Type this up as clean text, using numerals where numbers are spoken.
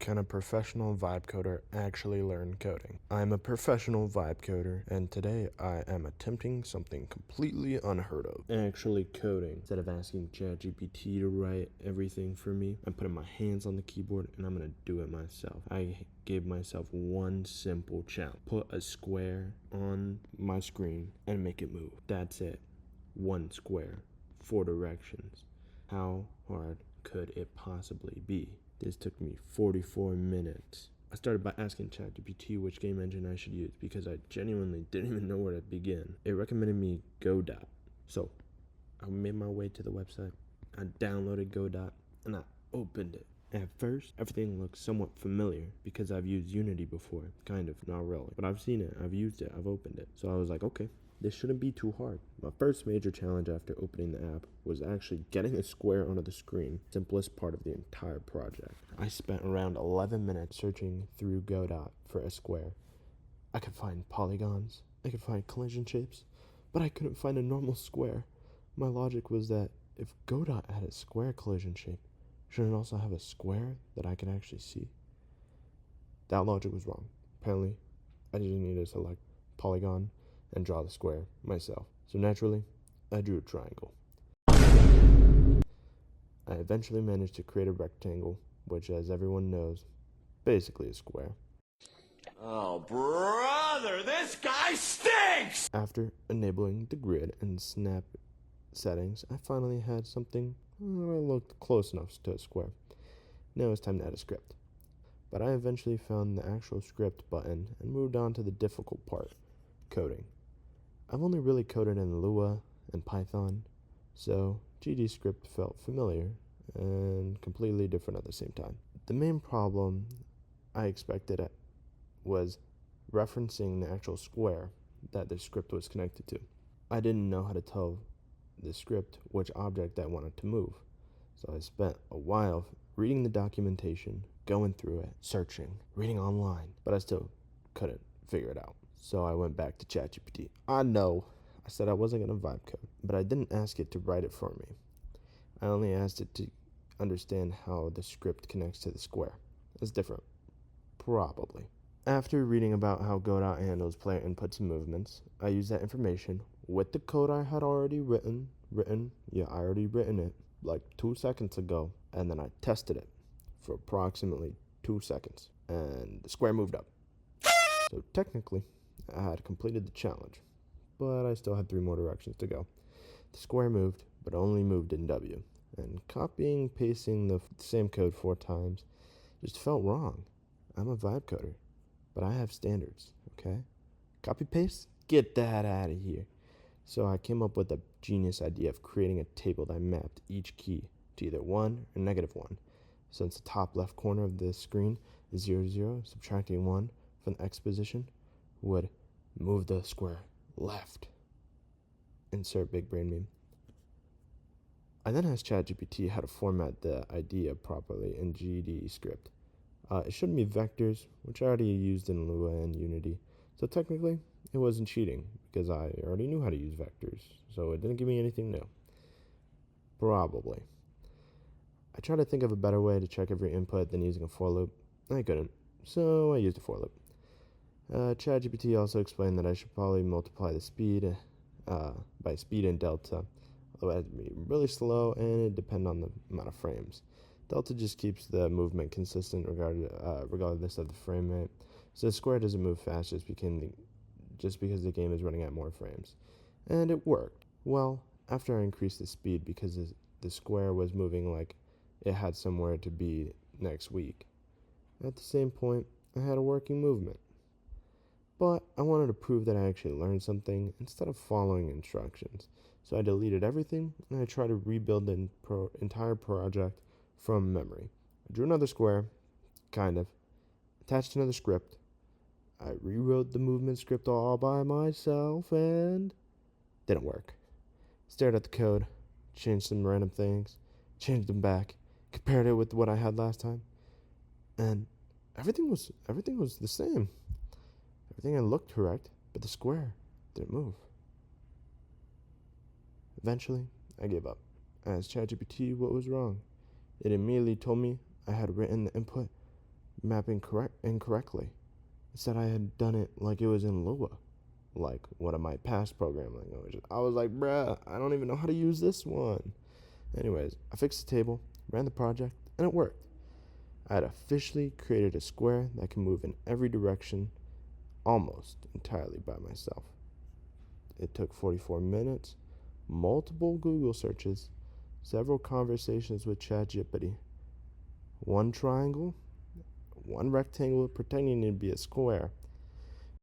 Can a professional vibe coder actually learn coding? I'm a professional vibe coder, and today I am attempting something completely unheard of. Actually coding. Instead of asking ChatGPT to write everything for me, I'm putting my hands on the keyboard and I'm gonna do it myself. I gave myself one simple challenge. Put a square on my screen and make it move. That's it. One square. 4 directions. How hard could it possibly be? This took me 44 minutes. I started by asking ChatGPT which game engine I should use because I genuinely didn't even know where to begin. It recommended me Godot. So I made my way to the website. I downloaded Godot and I opened it. At first, everything looked somewhat familiar because I've used Unity before. Kind of, not really. But I've seen it, I've used it, I've opened it. So I was like, okay, this shouldn't be too hard. My first major challenge after opening the app was actually getting a square onto the screen, simplest part of the entire project. I spent around 11 minutes searching through Godot for a square. I could find polygons, I could find collision shapes, but I couldn't find a normal square. My logic was that if Godot had a square collision shape, shouldn't it also have a square that I could actually see? That logic was wrong. Apparently, I just needed to select polygon and draw the square myself. So naturally, I drew a triangle. I eventually managed to create a rectangle, which, as everyone knows, basically a square. Oh, brother, this guy stinks! After enabling the grid and snap settings, I finally had something that looked close enough to a square. Now it's time to add a script. But I eventually found the actual script button and moved on to the difficult part, coding. I've only really coded in Lua and Python, so GDScript felt familiar and completely different at the same time. The main problem I expected was referencing the actual square that the script was connected to. I didn't know how to tell the script which object I wanted to move, so I spent a while reading the documentation, going through it, searching, reading online, but I still couldn't figure it out. So I went back to ChatGPT. I know I said I wasn't going to vibe code, but I didn't ask it to write it for me. I only asked it to understand how the script connects to the square. It's different. Probably. After reading about how Godot handles player inputs and movements, I used that information with the code I had already written it like 2 seconds ago, and then I tested it for approximately 2 seconds, and the square moved up. So technically, I had completed the challenge, but I still had 3 more directions to go. The square moved, but only moved in W, and copying, pasting the same code 4 times just felt wrong. I'm a vibe coder, but I have standards, okay? Copy paste? Get that out of here. So I came up with a genius idea of creating a table that mapped each key to either 1 or -1. Since the top left corner of the screen is 0, 0, subtracting 1 from the X position would move the square left. Insert big brain meme. I then asked ChatGPT how to format the idea properly in GDScript. It showed me vectors, which I already used in Lua and Unity, so technically it wasn't cheating because I already knew how to use vectors, so it didn't give me anything new. Probably. I tried to think of a better way to check every input than using a for loop. I couldn't, so I used a for loop. ChatGPT also explained that I should probably multiply the speed by speed and delta, although it had to be really slow and it depend on the amount of frames. Delta just keeps the movement consistent regardless of the frame rate, so the square doesn't move fast just because the game is running at more frames. And it worked. Well, after I increased the speed because the square was moving like it had somewhere to be next week. At the same point, I had a working movement. But I wanted to prove that I actually learned something instead of following instructions. So I deleted everything and I tried to rebuild the entire project from memory. I drew another square, kind of, attached another script. I rewrote the movement script all by myself and didn't work. Stared at the code, changed some random things, changed them back, compared it with what I had last time, and everything was the same. Everything had looked correct, but the square didn't move. Eventually, I gave up. I asked ChatGPT what was wrong. It immediately told me I had written the input mapping incorrectly. It said I had done it like it was in Lua, like one of my past programming languages. I was like, bruh, I don't even know how to use this one. Anyways, I fixed the table, ran the project, and it worked. I had officially created a square that can move in every direction almost entirely by myself. It took 44 minutes, multiple Google searches, several conversations with ChatGPT, one triangle, one rectangle pretending to be a square,